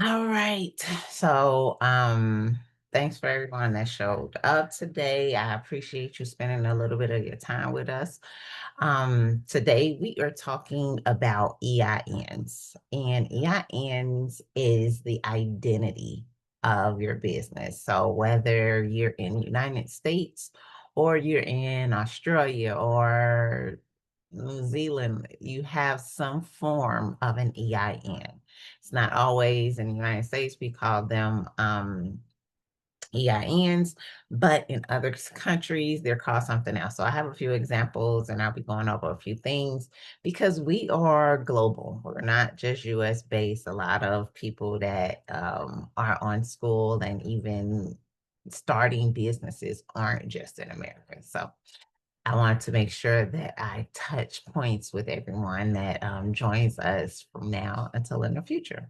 All right. So, thanks for everyone that showed up today. I appreciate you spending a little bit of your time with us. Today we are talking about EINs, and EINs is the identity of your business. So whether you're in the United States or you're in Australia or New Zealand, you have some form of an EIN. It's not always in the United States, we call them EINs, but in other countries, they're called something else. So I have a few examples and I'll be going over a few things because we are global. We're not just US based. A lot of people that are on school and even starting businesses aren't just in America. So I wanted to make sure that I touch points with everyone that joins us from now until in the future.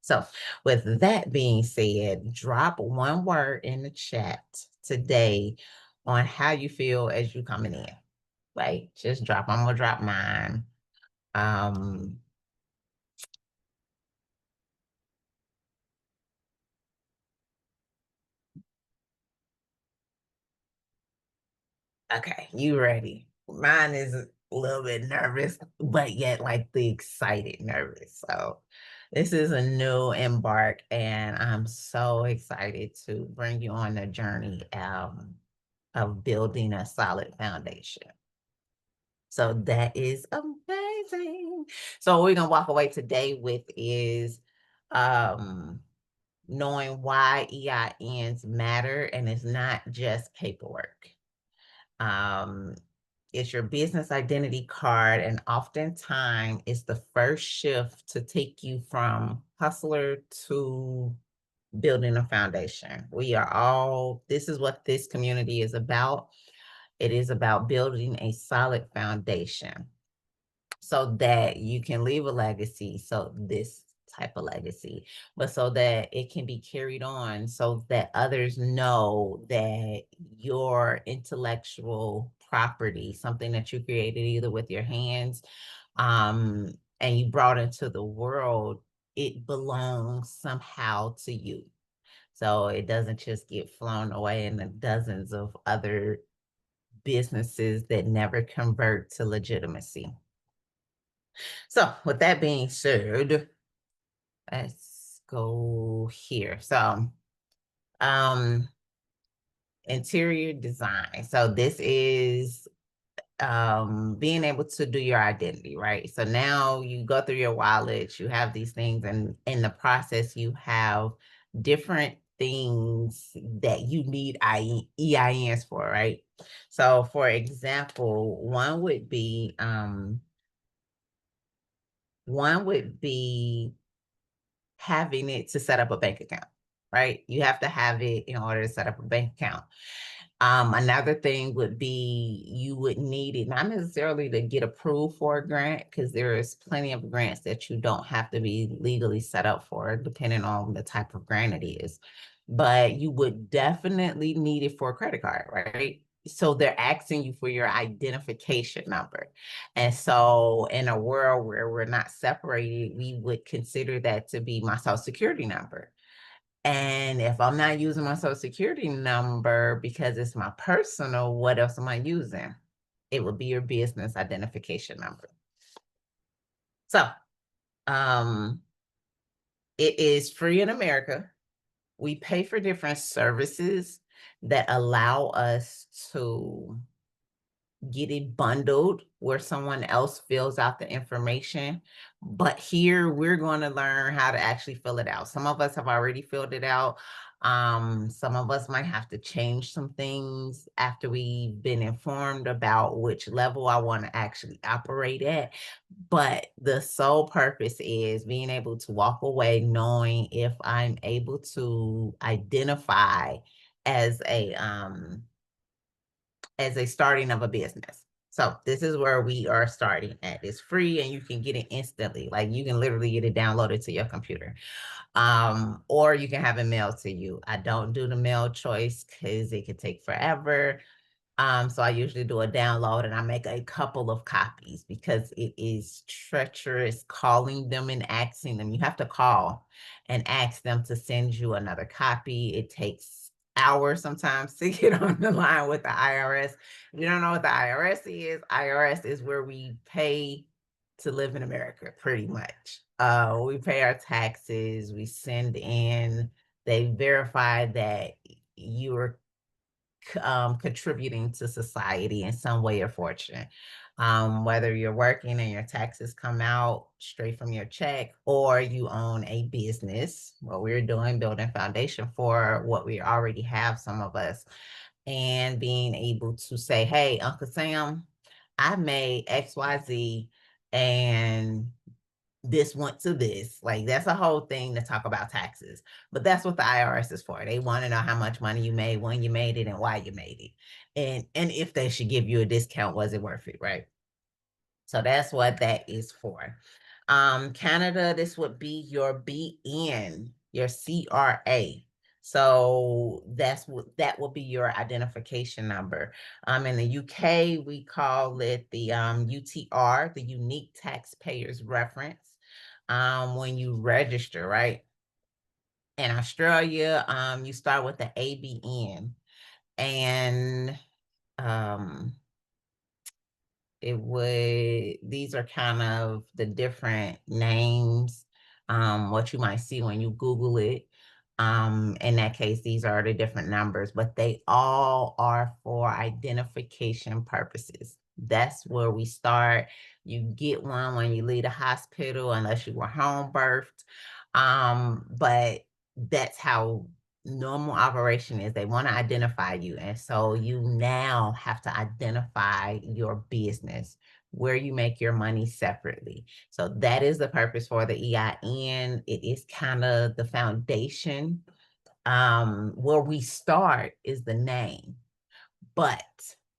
So, with that being said, drop one word in the chat today on how you feel as you coming in. Like, just drop. I'm gonna drop mine. Um, okay, you ready? Mine is a little bit nervous, but yet like the excited nervous. So, this is a new embark, and I'm so excited to bring you on the journey of building a solid foundation. So that is amazing. So what we're gonna walk away today with is um knowing why EINs matter, and it's not just paperwork. Um it's your business identity card, and oftentimes it's the first shift to take you from hustler to building a foundation. We are all, this is what this community is about. It is about building a solid foundation so that you can leave a legacy. So this type of legacy, but so that it can be carried on so that others know that your intellectual property, something that you created either with your hands, um, and you brought into the world, it belongs somehow to you. So it doesn't just get flown away in the dozens of other businesses that never convert to legitimacy. So with that being said, let's go here. So um interior design. So this is being able to do your identity, right? So now you go through your wallet, you have these things, and in the process you have different things that you need EINs for, right? So for example, one would be having it to set up a bank account, right? You have to have it in order to set up a bank account. Another thing would be you would need it not necessarily to get approved for a grant, because there is plenty of grants that you don't have to be legally set up for, depending on the type of grant it is. But you would definitely need it for a credit card, right? So they're asking you for your identification number. And so in a world where we're not separated, we would consider that to be my social security number. And if I'm not using my social security number because it's my personal, what else am I using? It would be your business identification number. So um, it is free in America. We pay for different services that allow us to get it bundled where someone else fills out the information. But here we're going to learn how to actually fill it out. Some of us have already filled it out. Some of us might have to change some things after we've been informed about which level I want to actually operate at. But the sole purpose is being able to walk away knowing if I'm able to identify as a starting of a business. So this is where we are starting at. It's free and you can get it instantly. Like you can literally get it downloaded to your computer. Or you can have it mailed to you. I don't do the mail choice because it could take forever. So I usually do a download and I make a couple of copies because it is treacherous calling them and asking them. You have to call and ask them to send you another copy. It takes hours sometimes to get on the line with the IRS. If you don't know what the IRS is where we pay to live in America, pretty much. We pay our taxes, we send in, they verify that you are contributing to society in some way or fortune. Whether you're working and your taxes come out straight from your check or you own a business, what we're doing, building foundation for what we already have, some of us, and being able to say, hey, Uncle Sam, I made XYZ and this went to this. Like that's a whole thing to talk about taxes. But that's what the IRS is for. They want to know how much money you made, when you made it, and why you made it. And if they should give you a discount, was it worth it, right? So that's what that is for. Canada, this would be your BN, your CRA. So that will be your identification number. In the UK, we call it the UTR, the Unique Taxpayers Reference. When you register, right? In Australia, you start with the ABN, and um, it would, these are kind of the different names, what you might see when you Google it. In that case, these are the different numbers, but they all are for identification purposes. That's where we start. You get one when you leave the hospital, unless you were home birthed. But that's how normal operation is. They want to identify you. And so you now have to identify your business, where you make your money separately. So that is the purpose for the EIN. It is kind of the foundation. Where we start is the name, but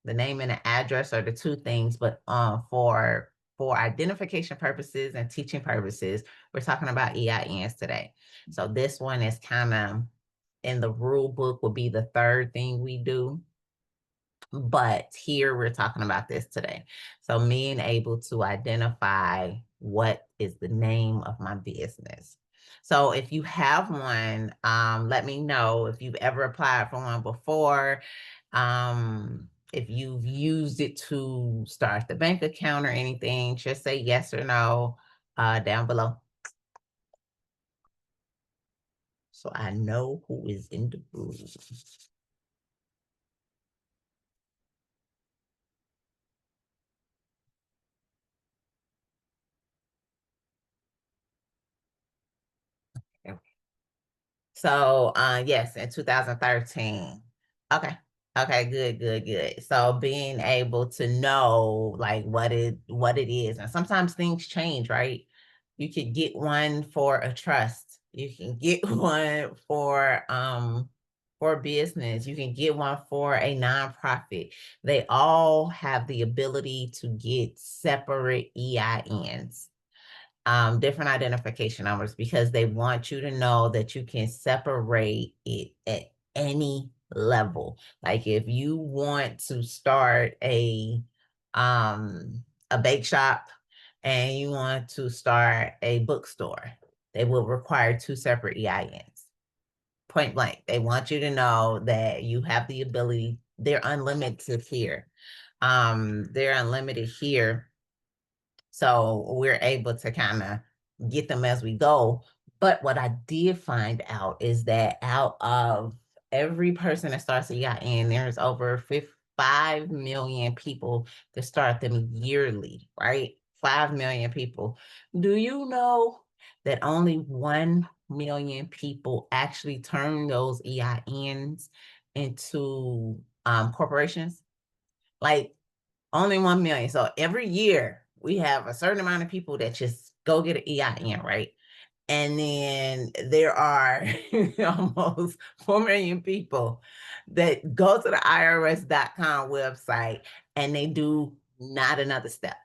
the name and the address are the two things. But for identification purposes and teaching purposes, we're talking about EINs today. So this one is kind of in the rule book, will be the third thing we do. But here we're talking about this today. So being able to identify what is the name of my business. So if you have one, let me know if you've ever applied for one before. If you've used it to start the bank account or anything, just say yes or no down below. So I know who is in the room. So yes, in 2013. Okay. Okay, good, good, good. So being able to know like what it is. And sometimes things change, right? You could get one for a trust. You can get one for business. You can get one for a nonprofit. They all have the ability to get separate EINs, different identification numbers, because they want you to know that you can separate it at any level. Like if you want to start a bake shop and you want to start a bookstore, they will require two separate EINs. Point blank. They want you to know that you have the ability, they're unlimited here. They're unlimited here, so we're able to kind of get them as we go. But what I did find out is that out of every person that starts a EIN, there's over 5 million people that start them yearly, right? 5 million people. Do you know that only 1 million people actually turn those EINs into corporations? Like only 1 million. So every year we have a certain amount of people that just go get an EIN, right? And then there are almost 4 million people that go to the IRS.com website and they do not another step.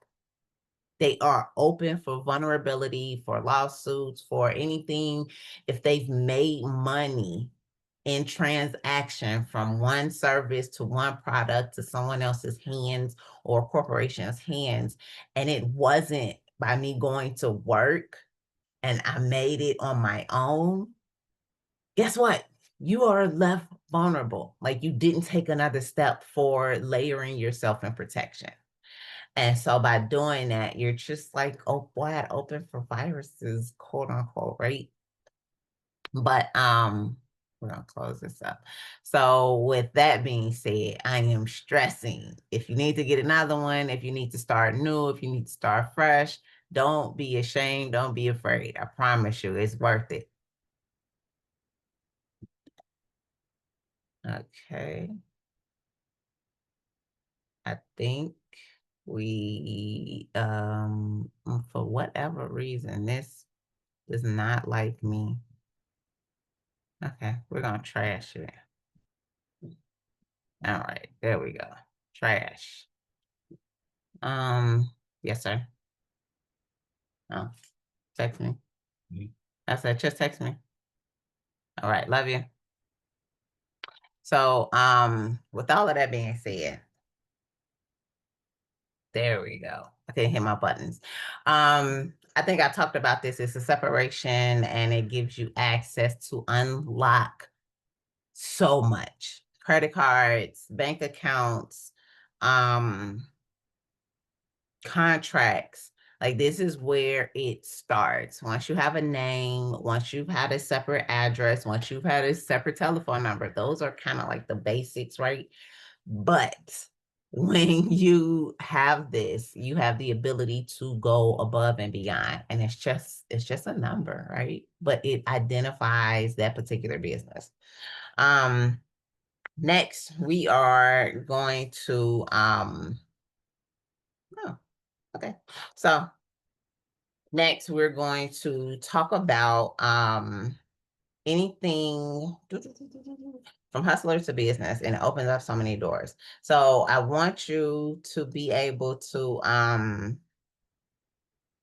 They are open for vulnerability, for lawsuits, for anything. If they've made money in transaction from one service to one product to someone else's hands or corporation's hands. And it wasn't by me going to work and I made it on my own. Guess what? You are left vulnerable. Like you didn't take another step for layering yourself in protection. And so by doing that, you're just like, oh, wide open for viruses, quote unquote, right? But we're gonna close this up. So with that being said, I am stressing. If you need to get another one, if you need to start new, if you need to start fresh, don't be ashamed, don't be afraid. I promise you, it's worth it. Okay. I think we for whatever reason, this does not like me. Okay, we're gonna trash it. All right, there we go. Trash. Yes, sir. Oh, text me. I said, just text me. All right, love you. So, with all of that being said, there we go. I can't hit my buttons. I think I talked about this. It's a separation and it gives you access to unlock so much. Credit cards, bank accounts, contracts. Like this is where it starts. Once you have a name, once you've had a separate address, once you've had a separate telephone number, those are kind of like the basics, right? But when you have this, you have the ability to go above and beyond. And it's just a number, right? But it identifies that particular business. Next, we are going to oh, okay. So next we're going to talk about anything from hustler to business, and it opens up so many doors. So I want you to be able to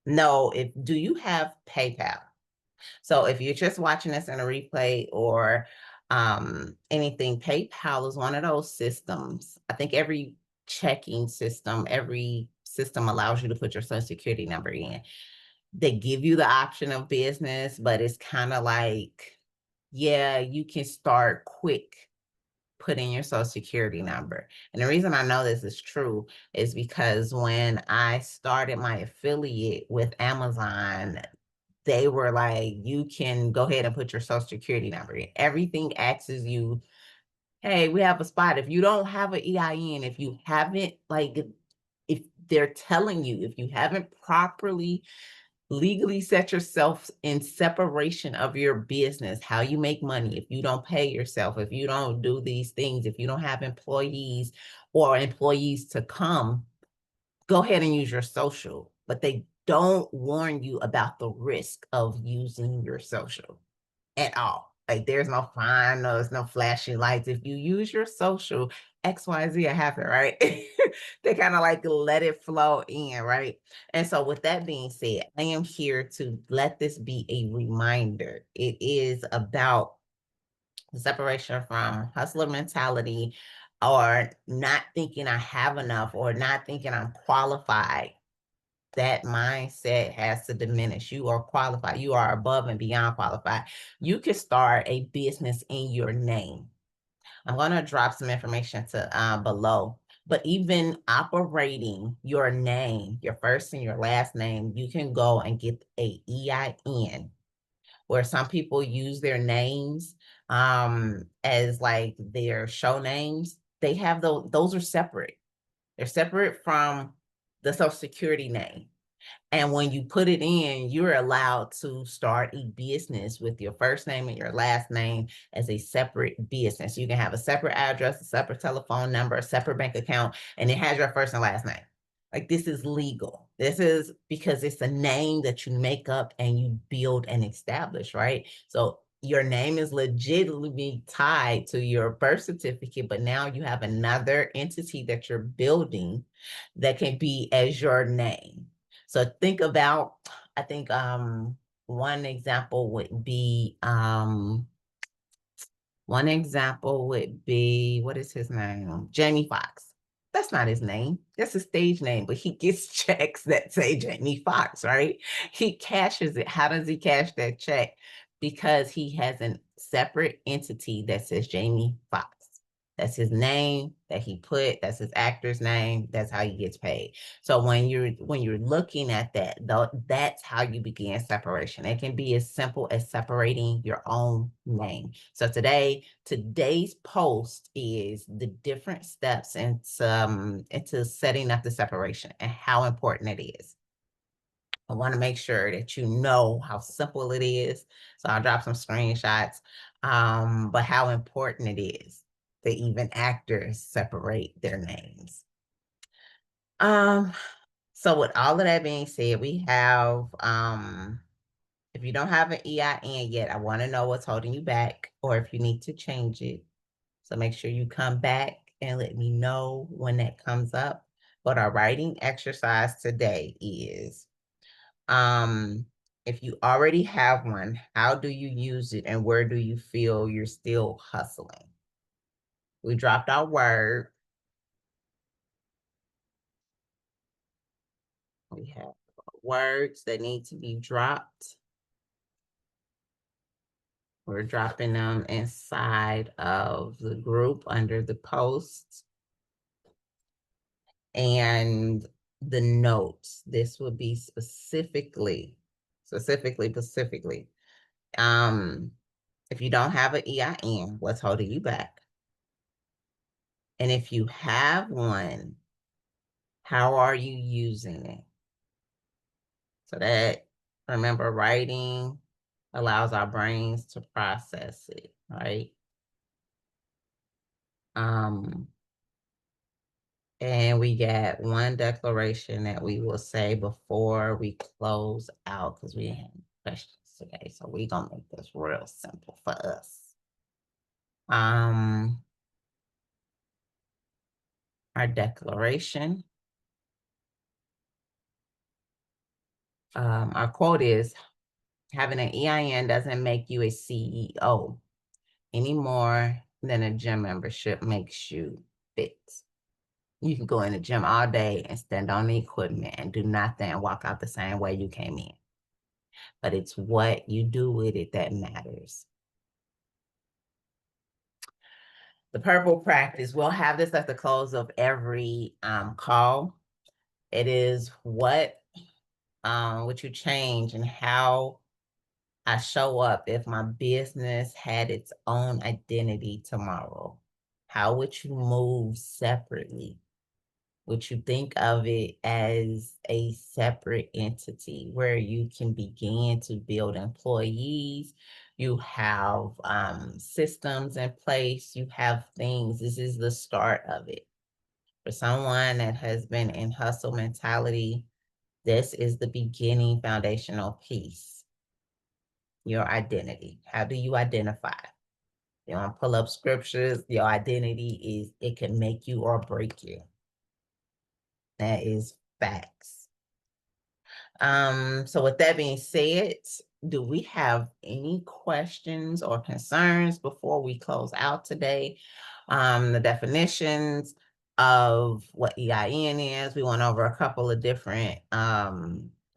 know, if do you have PayPal? So if you're just watching this in a replay or anything, PayPal is one of those systems. I think every checking system, every system allows you to put your social security number in. They give you the option of business, but it's kind of like, yeah, you can start quick putting your social security number. And the reason I know this is true is because when I started my affiliate with Amazon, they were like, you can go ahead and put your social security number in. Everything asks you, hey, we have a spot. If you don't have an EIN, if you haven't, like, if they're telling you, if you haven't properly legally set yourself in separation of your business, how you make money, if you don't pay yourself, if you don't do these things, if you don't have employees or employees to come, go ahead and use your social. But they don't warn you about the risk of using your social at all. Like there's no fine, no, there's no flashing lights. If you use your social, XYZ will happen, right? They kind of like let it flow in, right? And so with that being said, I am here to let this be a reminder. It is about the separation from hustler mentality or not thinking I have enough or not thinking I'm qualified. That mindset has to diminish. You are qualified. You are above and beyond qualified. You can start a business in your name. I'm going to drop some information to below. But even operating your name, your first and your last name, you can go and get a EIN, where some people use their names as like their show names. They have those are separate. They're separate from the Social Security name. And when you put it in, you're allowed to start a business with your first name and your last name as a separate business. You can have a separate address, a separate telephone number, a separate bank account, and it has your first and last name. Like this is legal. This is because it's a name that you make up and you build and establish, right? So your name is legitimately tied to your birth certificate, but now you have another entity that you're building that can be as your name. So think about, I think one example would be One example would be, what is his name? Jamie Foxx. That's not his name. That's his stage name, but he gets checks that say Jamie Foxx, right? He cashes it. How does he cash that check? Because he has a separate entity that says Jamie Foxx. That's his name that he put. That's his actor's name. That's how he gets paid. So when you're looking at that, though, that's how you begin separation. It can be as simple as separating your own name. So today's post is the different steps into setting up the separation and how important it is. I want to make sure that you know how simple it is. So I'll drop some screenshots, but how important it is that even actors separate their names. Um, so with all of that being said, we have, if you don't have an EIN yet, I want to know what's holding you back or if you need to change it. So make sure you come back and let me know when that comes up. But our writing exercise today is, if you already have one, how do you use it and where do you feel you're still hustling? We dropped our word. We have words that need to be dropped. We're dropping them inside of the group under the post. And the notes, this would be specifically. If you don't have an EIN, what's holding you back? And if you have one, how are you using it? So that, remember, writing allows our brains to process it, right? And we got one declaration that we will say before we close out because we have questions today. So we're gonna make this real simple for us. Our declaration. Our quote is, having an EIN doesn't make you a CEO any more than a gym membership makes you fit. You can go in the gym all day and stand on the equipment and do nothing and walk out the same way you came in. But it's what you do with it that matters. The purple practice, we'll have this at the close of every call. It is what would you change and how I show up if my business had its own identity tomorrow? How would you move separately? Would you think of it as a separate entity where you can begin to build employees? You have systems in place, you have things. This is the start of it. For someone that has been in hustle mentality, this is the beginning foundational piece. Your identity. How do you identify? You want to pull up scriptures, your identity is, it can make you or break you. That is facts. So with that being said, do we have any questions or concerns before we close out today? The definitions of what EIN is, we went over a couple of different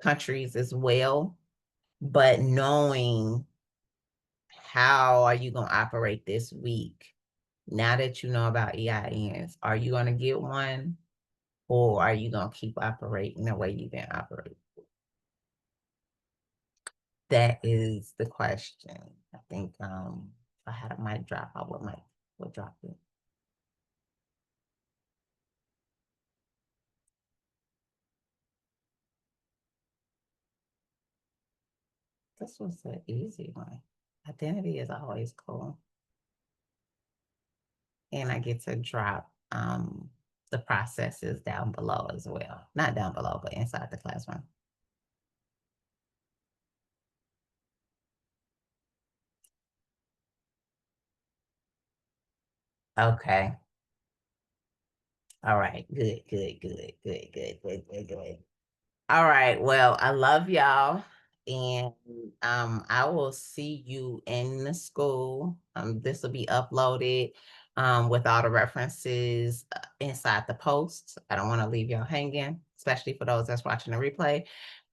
countries as well, but knowing how are you going to operate this week, now that you know about EINs, are you going to get one or are you going to keep operating the way you've been operating? That is the question. I think if I had a mic drop, I would drop it. This was an easy one. Identity is always cool. And I get to drop the processes down below as well. Not down below, but inside the classroom. Okay. All right. Good. All right. Well, I love y'all. And I will see you in the school. This will be uploaded with all the references inside the post. I don't want to leave y'all hanging, especially for those that's watching the replay.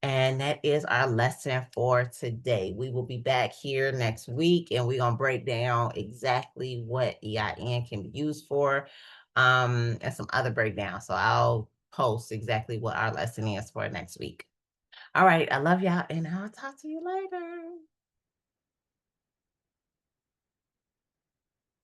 And that is our lesson for today. We will be back here next week and we're going to break down exactly what EIN can be used for and some other breakdowns. So I'll post exactly what our lesson is for next week. All right. I love y'all and I'll talk to you later.